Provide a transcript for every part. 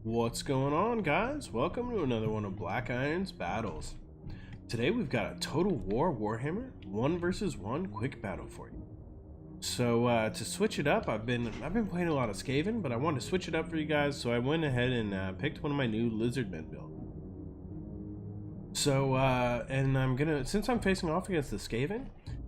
What's going on, guys? Welcome to another one of Black Iron's battles. Today we've got a Total War Warhammer 1 versus 1 quick battle for you. So to switch it up, I've been playing a lot of Skaven, but I wanted to switch it up for you guys, so I went ahead and picked one of my new Lizardmen build. So and since I'm facing off against the Skaven,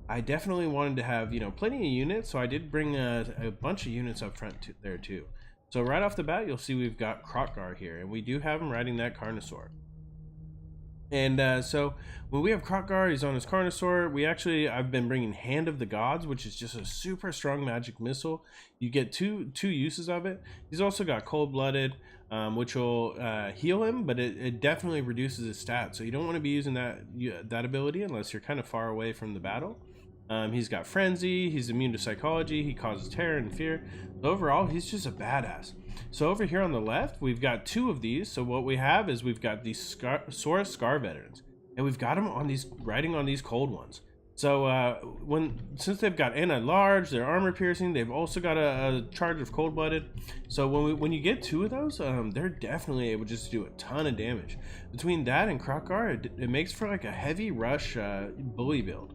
I definitely wanted to have plenty of units, so I did bring a bunch of units up front there too. So right off the bat, you'll see we've got Kroq-Gar here, and we do have him riding that Carnosaur. And so when we have Kroq-Gar, he's on his Carnosaur. I've been bringing Hand of the Gods, which is just a super strong magic missile. You get two uses of it. He's also got Cold-Blooded, which will heal him, but it definitely reduces his stats. So you don't want to be using that ability unless you're kind of far away from the battle. He's got Frenzy, he's immune to Psychology, he causes terror and fear. Overall, he's just a badass. So over here on the left, we've got two of these. So what we have is we've got these Saurus Scar veterans, and we've got them riding on these cold ones. So since they've got anti-large, they're armor piercing, they've also got a charge of cold-blooded. So when you get two of those, they're definitely able just to do a ton of damage. Between that and Kroq-Gar, it makes for like a heavy rush bully build.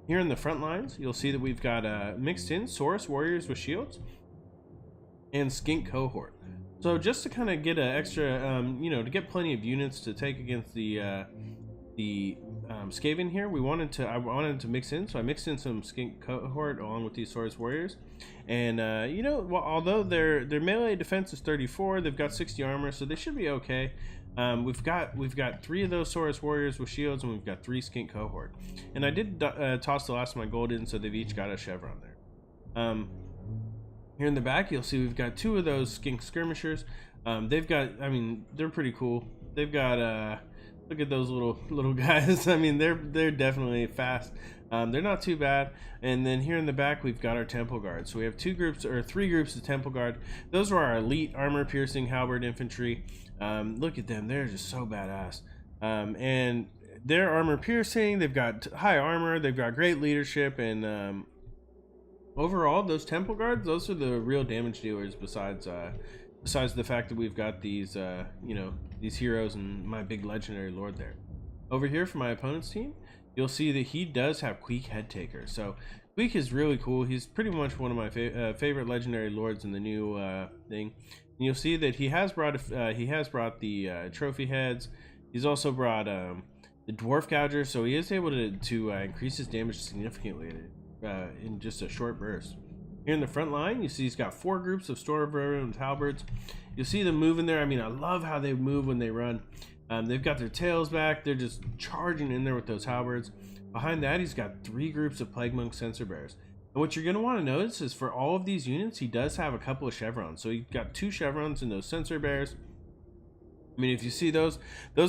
Here in the front lines, you'll see that we've got mixed in Saurus warriors with shields and skink cohort. So just to kind of get an extra, to get plenty of units to take against the Skaven here, I wanted to mix in, so I mixed in some skink cohort along with these Saurus warriors. And although their melee defense is 34, they've got 60 armor, so they should be okay. We've got three of those Saurus warriors with shields, and we've got three skink cohort. And I did toss the last of my gold in, so they've each got a chevron there. Here in the back, you'll see we've got two of those skink skirmishers. They're pretty cool. They've got look at those little guys. I mean, they're definitely fast. They're not too bad. And then here in the back, we've got our Temple Guard. So we have three groups of Temple Guard. Those are our elite armor piercing halberd infantry. Look at them, they're just so badass. And they're armor piercing, they've got high armor, they've got great leadership, and overall, those Temple Guards, those are the real damage dealers besides the fact that we've got these these heroes and my big legendary lord there. Over here for my opponent's team, you'll see that he does have Queek Headtaker. So Queek is really cool. He's pretty much one of my favorite legendary lords in the new thing. And you'll see that he has brought the trophy heads. He's also brought the dwarf gouger, so he is able to increase his damage significantly in just a short burst. Here in the front line, you see he's got four groups of Stormvermin with halberds. You'll see them moving there. I mean, I love how they move when they run. They've got their tails back. They're just charging in there with those halberds. Behind that, he's got three groups of Plague Monk Sensor Bears. And what you're going to want to notice is for all of these units, he does have a couple of chevrons. So you've got two chevrons in those Sensor Bears. I mean, if you see those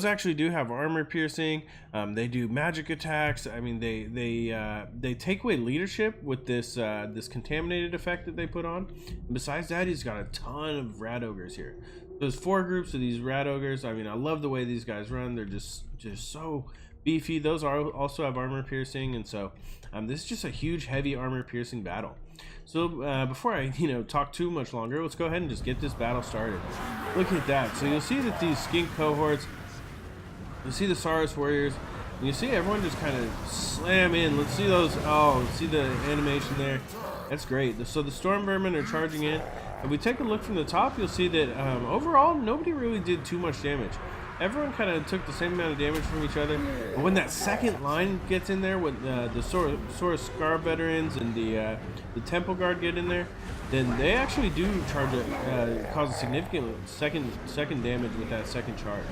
actually do have armor piercing. They do magic attacks. I mean, they take away leadership with this contaminated effect that they put on. And besides that, he's got a ton of rat ogres here. There's four groups of these rat ogres. I mean, I love the way these guys run. They're just so beefy. Those also have armor piercing, and so this is just a huge, heavy armor piercing battle. So before I talk too much longer, let's go ahead and just get this battle started. Look at that. So you'll see that these skink cohorts, you'll see the Saurus warriors, and you see everyone just kind of slam in. Let's see those. Oh, see the animation there. That's great. So the storm vermin are charging in. If we take a look from the top, you'll see that overall nobody really did too much damage. Everyone kind of took the same amount of damage from each other. But when that second line gets in there, with the Saurus Scar veterans and the Temple Guard get in there, then they actually do cause a significant second damage with that second charge.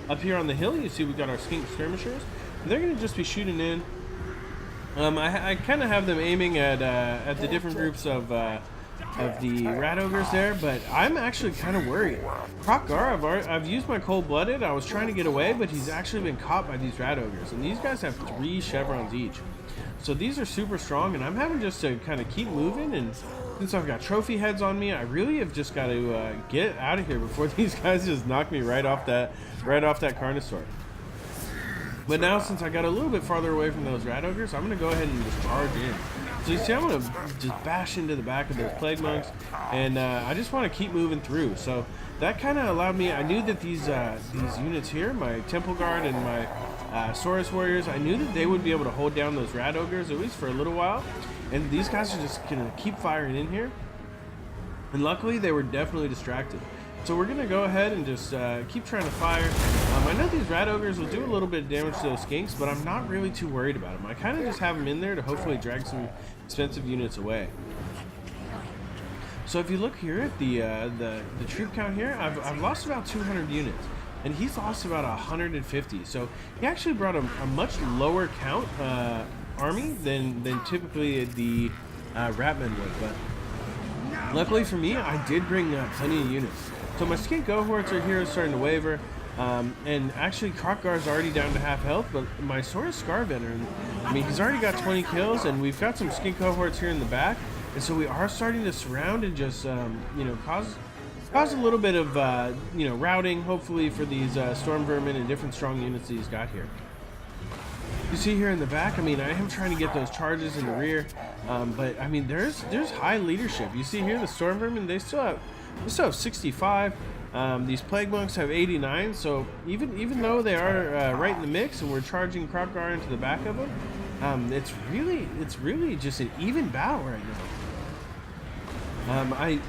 Up here on the hill, you see we got our skink skirmishers. They're going to just be shooting in. I kind of have them aiming at the different groups of the rat ogres there, but I'm actually kind of worried. Kroq-Gar, I've used my cold-blooded. I was trying to get away, but he's actually been caught by these rat ogres, and these guys have three chevrons each. So these are super strong, and I'm having just to kind of keep moving. And since I've got trophy heads on me, I really have just got to get out of here before these guys just knock me right off that Carnosaur. But now, since I got a little bit farther away from those rat ogres, I'm going to go ahead and just charge in. So you see, I'm gonna just bash into the back of those plague monks, and I just want to keep moving through. So that kind of allowed me. I knew that these units here, my Temple Guard and my Saurus Warriors, I knew that they would be able to hold down those Rat Ogres at least for a little while, and these guys are just gonna keep firing in here. And luckily, they were definitely distracted. So we're gonna go ahead and just keep trying to fire. I know these Rat Ogres will do a little bit of damage to those skinks, but I'm not really too worried about them. I kind of just have them in there to hopefully drag some expensive units away. So if you look here at the troop count here, I've lost about 200 units, and he's lost about 150. So he actually brought a much lower count army than typically the Ratmen would. But luckily for me, I did bring plenty of units. So my skink cohorts are here starting to waver. And actually Kroq-Gar's already down to half health, but my Saurus Scar veteran, I mean, he's already got 20 kills, and we've got some skink cohorts here in the back, and so we are starting to surround and just, you know, cause a little bit of, you know, routing, hopefully, for these Storm Vermin and different strong units that he's got here. You see here in the back, I mean, I am trying to get those charges in the rear, but I mean, there's high leadership. You see here, the Storm Vermin, they still have 65. These Plague Monks have 89, so even though they are right in the mix and we're charging Kroq-Gar into the back of them, it's really just an even battle right now. I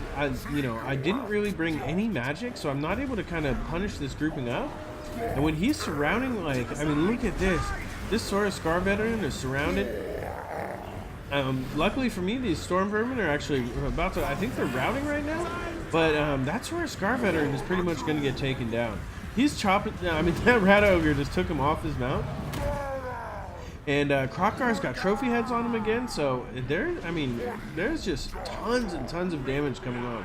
didn't really bring any magic, so I'm not able to kind of punish this grouping up. And when he's surrounding, like, I mean, look at this. This Saurus Scar veteran is surrounded. Luckily for me, these Storm Vermin are actually about to, I think they're routing right now. But that's where a Scar veteran is pretty much going to get taken down. He's chopping. I mean, that Rat Ogre just took him off his mount. And Kroq-Gar's got trophy heads on him again. So there's just tons and tons of damage coming on.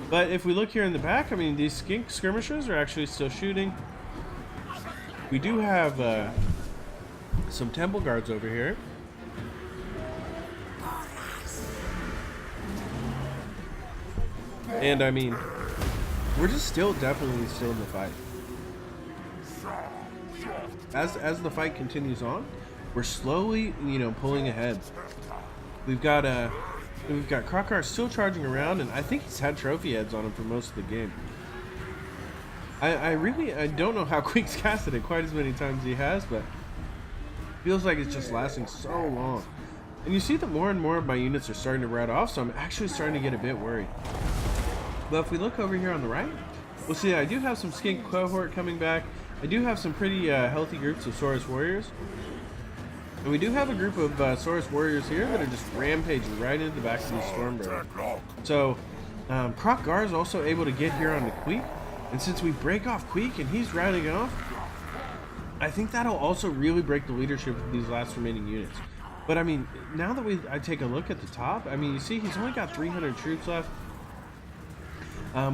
But if we look here in the back, I mean, these skink skirmishers are actually still shooting. We do have some Temple Guards over here. And I mean, we're just definitely still in the fight. As the fight continues on, we're slowly, you know, pulling ahead. We've got Kroq-Gar still charging around, and I think he's had trophy heads on him for most of the game. I don't know how Queek's casted it quite as many times as he has, but it feels like it's just lasting so long. And you see that more and more of my units are starting to rout off, so I'm actually starting to get a bit worried. But if we look over here on the right, we'll see I do have some skink cohort coming back. I do have some pretty healthy groups of Saurus Warriors. And we do have a group of Saurus Warriors here that are just rampaging right into the back of these Stormbirds. So Kroq-Gar is also able to get here on the Queek. And since we break off Queek and he's routing off, I think that'll also really break the leadership of these last remaining units. But I mean, now that I take a look at the top, I mean, you see he's only got 300 troops left.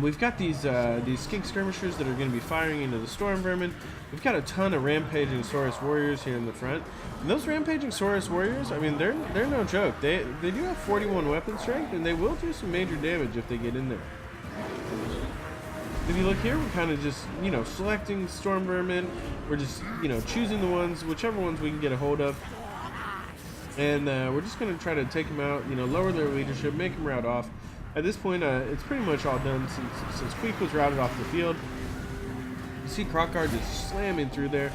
We've got these skink skirmishers that are going to be firing into the Storm Vermin. We've got a ton of rampaging Saurus Warriors here in the front. And those rampaging Saurus Warriors, I mean, they're no joke. They do have 41 weapon strength, and they will do some major damage if they get in there. If you look here, we're kind of just, you know, selecting Storm Vermin. We're just, you know, choosing the ones, whichever ones we can get a hold of. And we're just going to try to take them out, you know, lower their leadership, make them rout off. At this point, it's pretty much all done since Queek was routed off the field. You see Kroq-Gar just slamming through there.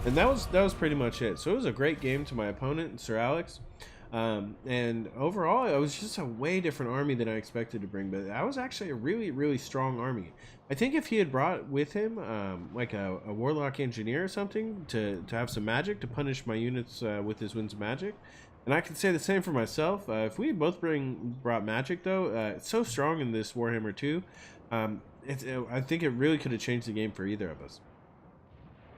And that was pretty much it. So it was a great game to my opponent, Sir Alex. And overall, it was just a way different army than I expected to bring. But that was actually a really, really strong army. I think if he had brought with him like a Warlock Engineer or something to have some magic to punish my units with his Winds of Magic. And I can say the same for myself. If we had both brought magic, though, it's so strong in this Warhammer 2. I think it really could have changed the game for either of us.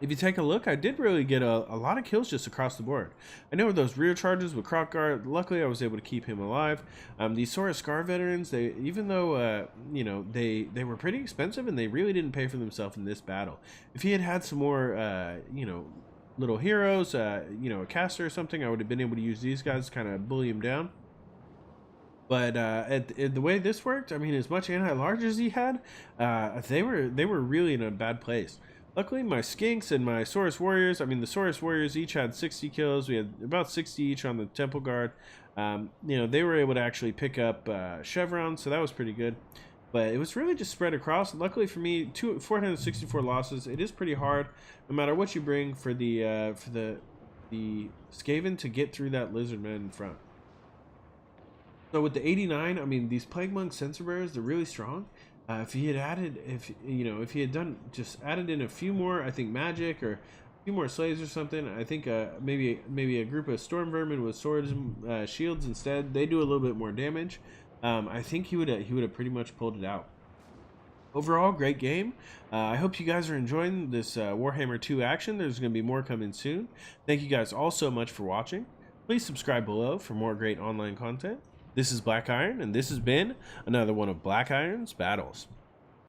If you take a look, I did really get a lot of kills just across the board. I know those rear charges with Kroq-Gar, luckily I was able to keep him alive. These Saurus Scar veterans, even though you know, they were pretty expensive and they really didn't pay for themselves in this battle. If he had some more, you know, little heroes, you know, a caster or something, I would have been able to use these guys to kind of bully him down. But the way this worked, I mean, as much anti-large as he had, they were really in a bad place. Luckily, my skinks and my Saurus Warriors, I mean, the Saurus Warriors each had 60 kills. We had about 60 each on the Temple Guard. You know, they were able to actually pick up chevrons, so that was pretty good. But it was really just spread across. Luckily for me, 464 losses. It is pretty hard, no matter what you bring, for the Skaven to get through that Lizardmen in front. So with the 89, I mean, these Plague Monk Sensor Bearers, they're really strong. If he had added, if he had done, just added in a few more, I think magic or a few more slaves or something, I think maybe a group of Storm Vermin with swords and shields instead, they do a little bit more damage. I think he would have pretty much pulled it out. Overall, great game. I hope you guys are enjoying this Warhammer 2 action. There's going to be more coming soon. Thank you guys all so much for watching. Please subscribe below for more great online content. This is Black Iron, and this has been another one of Black Iron's battles.